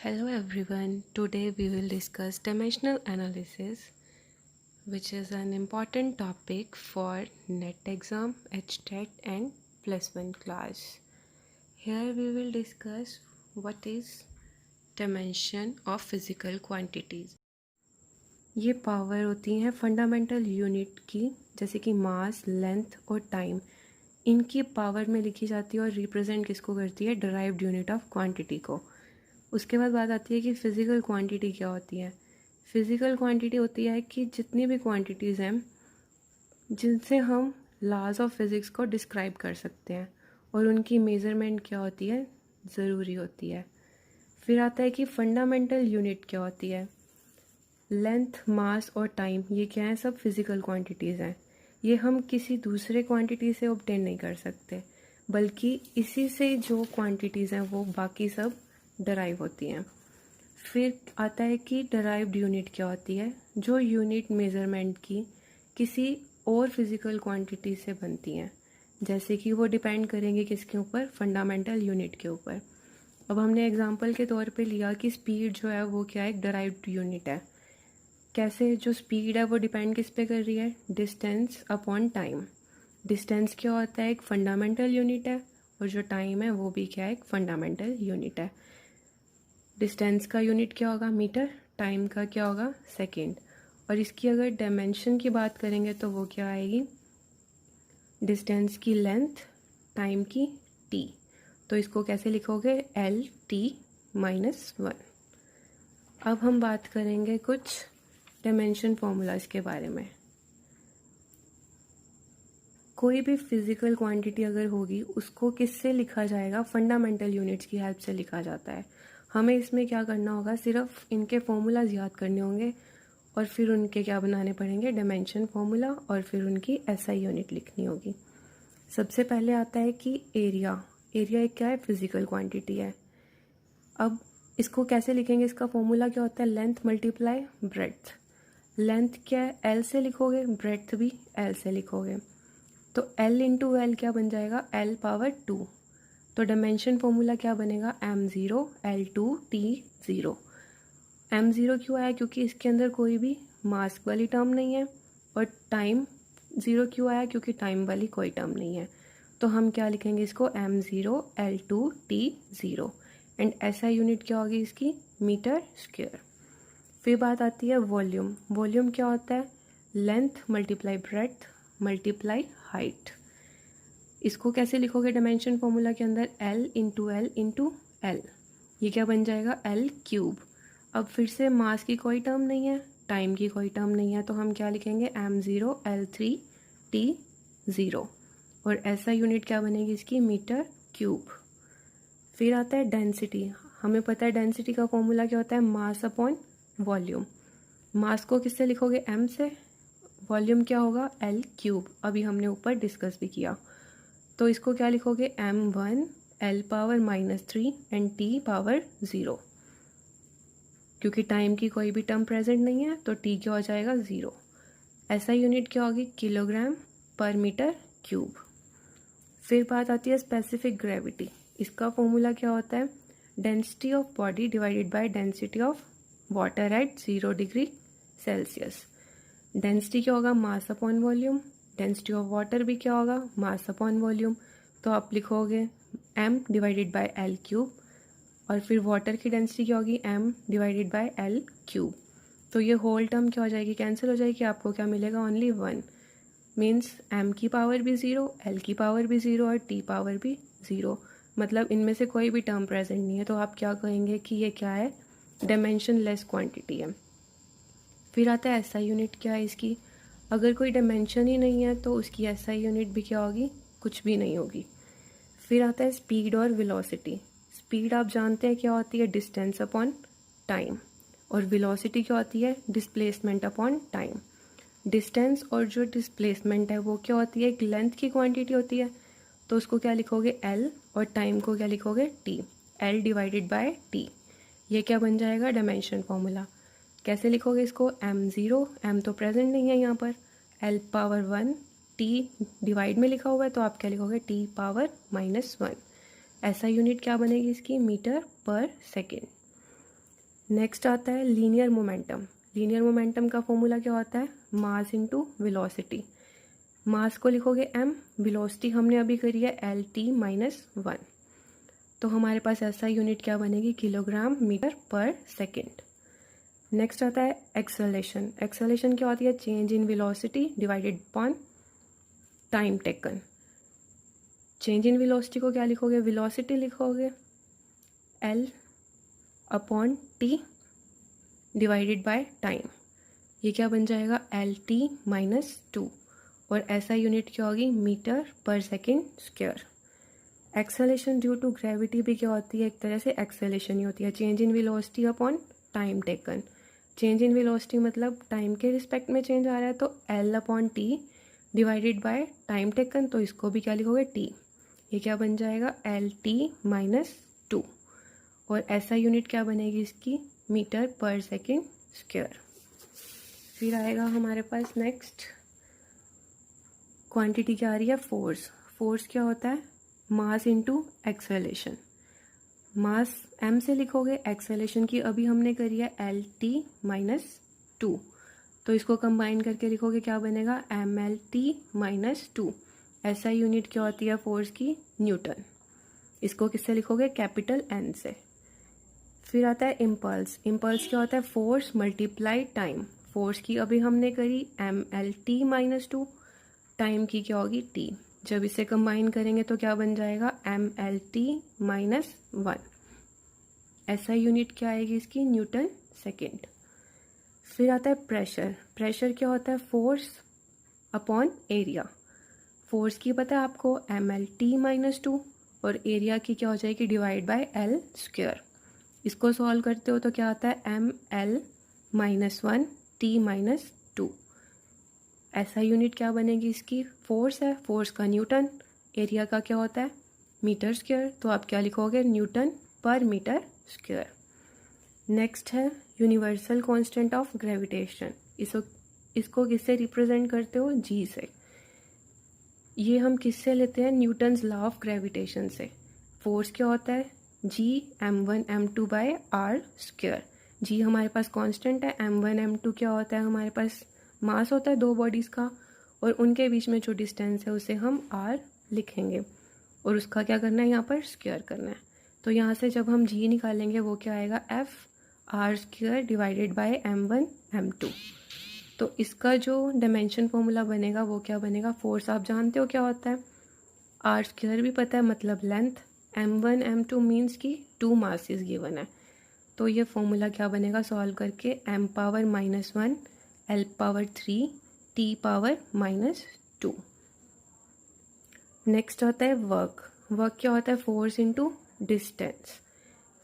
Hello everyone. Today we will discuss dimensional analysis, which is an important topic for NET exam, HTET and +1 class. Here we will discuss what is dimension of physical quantities. ये power होती हैं fundamental unit की, जैसे कि मास, length और time. इनकी power में लिखी जाती है और रिप्रेजेंट किसको करती है? डिराइव्ड यूनिट ऑफ क्वांटिटी को। उसके बाद बात आती है कि फ़िज़िकल क्वांटिटी क्या होती है। फ़िज़िकल क्वांटिटी होती है कि जितनी भी क्वांटिटीज़ हैं जिनसे हम लॉज ऑफ फिज़िक्स को डिस्क्राइब कर सकते हैं और उनकी मेज़रमेंट क्या होती है? ज़रूरी होती है। फिर आता है कि फंडामेंटल यूनिट क्या होती है। लेंथ, मास और टाइम, ये क्या है? सब फिज़िकल क्वांटिटीज़ हैं। ये हम किसी दूसरे क्वांटिटी से ऑब्टेन नहीं कर सकते, बल्कि इसी से जो क्वांटिटीज़ हैं वो बाकी सब डराइव होती हैं। फिर आता है कि डराइव्ड यूनिट क्या होती है, जो यूनिट मेज़रमेंट की किसी और फिज़िकल क्वांटिटी से बनती हैं, जैसे कि वो डिपेंड करेंगे किसके ऊपर? फंडामेंटल यूनिट के ऊपर। अब हमने एग्जांपल के तौर पे लिया कि स्पीड जो है वो क्या है? एक डराइव्ड यूनिट है। कैसे? जो स्पीड है वो डिपेंड किस पे कर रही है? Distance upon time. डिस्टेंस क्या होता है? एक फंडामेंटल यूनिट है, और जो टाइम है वो भी क्या है? एक फंडामेंटल यूनिट है। डिस्टेंस का यूनिट क्या होगा? मीटर। टाइम का क्या होगा? सेकेंड। और इसकी अगर डायमेंशन की बात करेंगे तो वो क्या आएगी? डिस्टेंस की लेंथ, टाइम की टी। तो इसको कैसे लिखोगे? L/T-1। अब हम बात करेंगे कुछ डायमेंशन फॉर्मूलाज के बारे में। कोई भी फिजिकल क्वांटिटी अगर होगी उसको किससे लिखा जाएगा? फंडामेंटल यूनिट्स की हेल्प से लिखा जाता है। हमें इसमें क्या करना होगा? सिर्फ इनके फॉर्मूलाज याद करने होंगे और फिर उनके क्या बनाने पड़ेंगे? डायमेंशन फॉर्मूला, और फिर उनकी एसआई यूनिट लिखनी होगी। सबसे पहले आता है कि एरिया। एरिया एक क्या है? फिजिकल क्वांटिटी है। अब इसको कैसे लिखेंगे? इसका फॉर्मूला क्या होता है? Length multiply breadth. लेंथ क्या है? एल से लिखोगे, ब्रेड्थ भी एल से लिखोगे, तो L इंटू एल क्या बन जाएगा? L⁻²। तो डायमेंशन फॉर्मूला क्या बनेगा? m0 L2T0। m0 क्यों आया? क्योंकि इसके अंदर कोई भी मास वाली टर्म नहीं है। और टाइम 0 क्यों आया? क्योंकि टाइम वाली कोई टर्म नहीं है। तो हम क्या लिखेंगे इसको? m0 L2T0। And SI unit क्या होगी इसकी? Metre square. फिर बात आती है वॉल्यूम। वॉल्यूम क्या होता है? Length multiply breadth multiply height. इसको कैसे लिखोगे डायमेंशन फॉर्मूला के अंदर? L into L into L. ये क्या बन जाएगा? L3। अब फिर से मास की कोई टर्म नहीं है, टाइम की कोई टर्म नहीं है, तो हम क्या लिखेंगे? m0 L3T0। और ऐसा यूनिट क्या बनेगी इसकी? Metre cube. फिर आता है डेंसिटी। हमें पता है डेंसिटी का फॉर्मूला क्या होता है? Mass upon volume. मास को किससे लिखोगे? m से। वॉल्यूम क्या होगा? L3। अभी हमने ऊपर डिस्कस भी किया। तो इसको क्या लिखोगे? m1 L⁻³ and T⁻0। क्योंकि टाइम की कोई भी टर्म प्रेजेंट नहीं है तो T क्या हो जाएगा? 0। ऐसा यूनिट क्या होगी? किलोग्राम पर मीटर क्यूब। फिर बात आती है स्पेसिफिक ग्रेविटी। इसका फॉर्मूला क्या होता है? Density of body divided by density of water at 0 degree Celsius. Density क्या होगा? Mass upon volume. Density of water भी क्या होगा? Mass upon volume. तो आप लिखोगे m डिवाइडेड बाय L3। और फिर वाटर की डेंसिटी क्या होगी? m divided by L3। तो ये होल टर्म क्या हो जाएगी? कैंसिल हो जाएगी। आपको क्या मिलेगा? ओनली 1। मीन्स m की पावर भी 0, l की पावर भी 0 और t पावर भी 0। मतलब इनमें से कोई भी टर्म प्रेजेंट नहीं है, तो आप क्या कहेंगे कि ये क्या है? डायमेंशन लेस क्वांटिटी है। फिर आता है एसआई यूनिट। क्या है इसकी? अगर कोई डायमेंशन ही नहीं है तो उसकी एसआई यूनिट भी क्या होगी? कुछ भी नहीं होगी। फिर आता है स्पीड और वेलोसिटी। स्पीड आप जानते हैं क्या होती है? Distance upon time. और वेलोसिटी क्या होती है? Displacement upon time. डिस्टेंस और जो डिस्प्लेसमेंट है वो क्या होती है? एक लेंथ की क्वांटिटी होती है, तो उसको क्या लिखोगे? L। और टाइम को क्या लिखोगे? T। L divided by T। ये क्या बन जाएगा? Dimension formula. कैसे लिखोगे इसको? m0, m तो प्रेजेंट नहीं है यहाँ पर, L⁻1 T डिवाइड में लिखा हुआ है, तो आप क्या लिखोगे? T⁻⁻1। ऐसा यूनिट क्या बनेगी इसकी? मीटर पर सेकेंड। नेक्स्ट आता है लीनियर मोमेंटम। लीनियर मोमेंटम का फॉर्मूला क्या होता है, मास इनटू वेलोसिटी। मास को लिखोगे m, वेलोसिटी हमने अभी करी है LT-1, तो हमारे पास ऐसा यूनिट क्या बनेगी, किलोग्राम मीटर पर सेकेंड। नेक्स्ट आता है एक्सेलरेशन। एक्सेलरेशन क्या होती है, change in velocity divided upon time taken. Change in velocity को क्या लिखोगे, वेलोसिटी लिखोगे L/T डिवाइडेड बाय टाइम। ये क्या बन जाएगा, LT-2, और ऐसा यूनिट क्या होगी, मीटर पर second square. Acceleration due to gravity भी क्या होती है, एक तरह से एक्सेलरेशन ही होती है, change in velocity upon time taken. Change in velocity मतलब टाइम के रिस्पेक्ट में चेंज आ रहा है, तो L/T divided by time taken, तो इसको भी क्या लिखोगे, T। ये क्या बन जाएगा, LT-2, और ऐसा यूनिट क्या बनेगी इसकी, मीटर पर सेकेंड स्क्वायर। फिर आएगा हमारे पास नेक्स्ट क्वांटिटी क्या आ रही है, फोर्स। फोर्स क्या होता है, मास इनटू एक्सेलरेशन। मास m से लिखोगे, एक्सेलरेशन की अभी हमने करी है LT-2, तो इसको कंबाइन करके लिखोगे क्या बनेगा, MLT-2। ऐसा यूनिट क्या होती है फोर्स की, न्यूटन। इसको किससे लिखोगे, कैपिटल N से। फिर आता है इम्पल्स। इम्पल्स क्या होता है, फोर्स मल्टीप्लाई टाइम। फोर्स की अभी हमने करी MLT-2, टाइम की क्या होगी, T। जब इसे कंबाइन करेंगे तो क्या बन जाएगा, MLT-1। ऐसा यूनिट क्या आएगी इसकी, न्यूटन सेकेंड। फिर आता है प्रेशर। प्रेशर क्या होता है, फोर्स अपॉन एरिया। फोर्स की पता है आपको MLT-2, और एरिया की क्या हो जाएगी, डिवाइड बाय L²। इसको सॉल्व करते हो तो क्या आता है, ML-1T-2। ऐसा यूनिट क्या बनेगी इसकी, फोर्स है, फोर्स का न्यूटन, एरिया का क्या होता है, मीटर स्क्वायर, तो आप क्या लिखोगे, न्यूटन पर मीटर स्क्वायर। नेक्स्ट है यूनिवर्सल कांस्टेंट ऑफ ग्रेविटेशन। इसको किससे रिप्रेजेंट करते हो, G से। ये हम किससे लेते हैं, न्यूटन्स लॉ ऑफ ग्रेविटेशन से। फोर्स क्या होता है, G m1m2 bye r²। G हमारे पास कांस्टेंट है, m1m2 क्या होता है, हमारे पास मास होता है दो बॉडीज़ का, और उनके बीच में जो डिस्टेंस है उसे हम r लिखेंगे, और उसका क्या करना है, यहाँ पर स्क्वायर करना है। तो यहाँ से जब हम G निकालेंगे वो क्या आएगा, F/r² डिवाइडेड बाय m1m2। तो इसका जो डायमेंशन फॉर्मूला बनेगा वो क्या बनेगा, फोर्स आप जानते हो क्या होता है, r² भी पता है मतलब लेंथ, m1m2 मीन्स कि 2 मासेस गिवन है, तो ये फॉर्मूला क्या बनेगा सॉल्व करके, m⁻⁻1 L⁻3 T⁻⁻2। नेक्स्ट आता है वर्क। वर्क क्या होता है, फोर्स इनटू डिस्टेंस।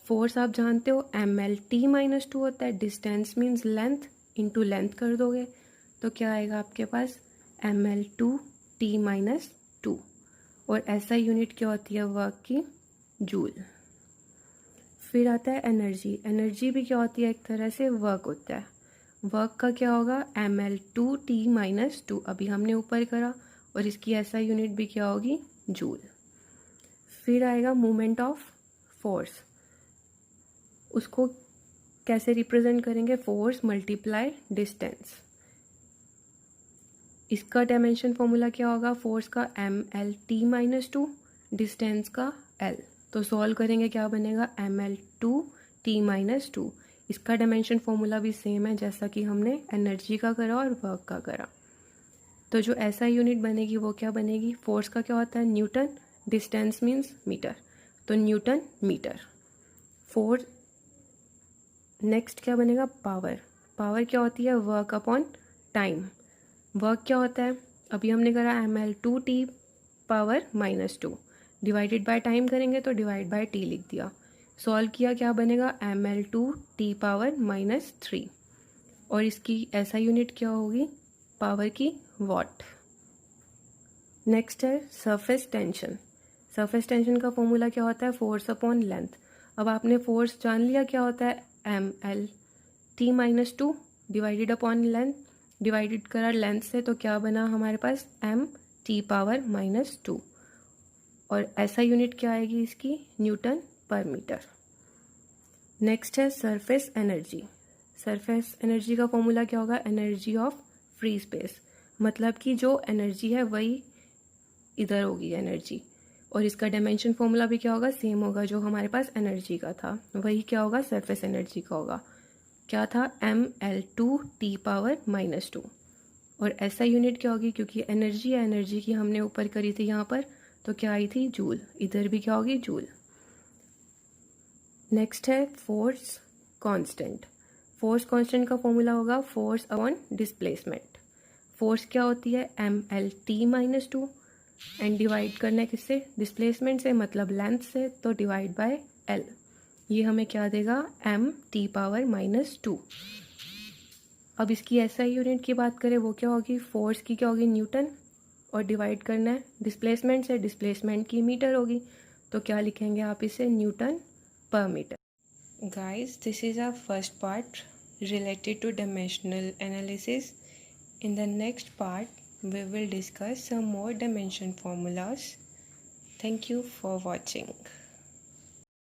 फोर्स आप जानते हो MLT-2 होता है, distance means length, into length कर दोगे तो क्या आएगा आपके पास, ML2T-2, और ऐसा यूनिट क्या होती है वर्क की, जूल। फिर आता है एनर्जी। एनर्जी भी क्या होती है, एक तरह से वर्क होता है। वर्क का क्या होगा, ML2T-2, अभी हमने ऊपर करा, और इसकी ऐसा यूनिट भी क्या होगी, जूल। फिर आएगा मोमेंट ऑफ फोर्स। उसको कैसे रिप्रेजेंट करेंगे, फोर्स मल्टीप्लाई डिस्टेंस। इसका डायमेंशन फॉर्मूला क्या होगा, फोर्स का MLT-2, डिस्टेंस का L। तो सॉल्व करेंगे क्या बनेगा, ML2T-2। इसका डायमेंशन फॉर्मूला भी सेम है जैसा कि हमने एनर्जी का करा और वर्क का करा। तो जो ऐसा यूनिट बनेगी वो क्या बनेगी, फोर्स का क्या होता है, न्यूटन, डिस्टेंस मीन्स मीटर, तो न्यूटन मीटर। फोर्स नेक्स्ट क्या बनेगा, पावर। पावर क्या होती है, वर्क अपॉन टाइम। वर्क क्या होता है, अभी हमने करा ML2T⁻⁻2, डिवाइडेड बाय टाइम करेंगे तो डिवाइड बाय T लिख दिया। सॉल्व किया क्या बनेगा, ML2T⁻⁻3, और इसकी ऐसा यूनिट क्या होगी, पावर की वॉट। नेक्स्ट है सरफेस टेंशन। सरफेस टेंशन का फॉर्मूला क्या होता है, फोर्स अपॉन लेंथ। अब आपने फोर्स जान लिया क्या होता है, MLT-2 divided upon length, divided करा लेंथ से तो क्या बना हमारे पास, MT⁻⁻2, और ऐसा यूनिट क्या आएगी इसकी, न्यूटन पर मीटर। नेक्स्ट है सरफेस एनर्जी। सरफेस एनर्जी का फॉर्मूला क्या होगा? एनर्जी ऑफ फ्री स्पेस, मतलब कि जो एनर्जी है वही इधर होगी एनर्जी, और इसका डायमेंशन फॉर्मूला भी क्या होगा? सेम होगा जो हमारे पास एनर्जी का था, वही क्या होगा? सरफेस एनर्जी का होगा। क्या था? mL2T⁻²। और ऐसा यूनिट क्या होगी? क्योंकि एनर्जी है, एनर्जी की हमने ऊपर करी थी यहाँ पर, तो क्या आई थी? जूल। इधर भी क्या होगी? जूल। नेक्स्ट है फोर्स कांस्टेंट। फोर्स कांस्टेंट का फॉर्मूला होगा फोर्स अपॉन डिस्प्लेसमेंट। फोर्स क्या होती है? mL_T⁻², एंड डिवाइड करना है किससे? डिस्प्लेसमेंट से, मतलब लेंथ से, तो डिवाइड बाय L। ये हमें क्या देगा? mT⁻²। अब इसकी SI यूनिट की बात करें, वो क्या होगी? फोर्स की क्या होगी? न्यूटन, और डिवाइड करना है डिस्प्लेसमेंट से, डिस्प्लेसमेंट की मीटर होगी, तो क्या लिखेंगे आप इसे? न्यूटन पर metre. Guys, this is our first part related to dimensional analysis. In the next part, we will discuss some more dimension formulas. Thank you for watching.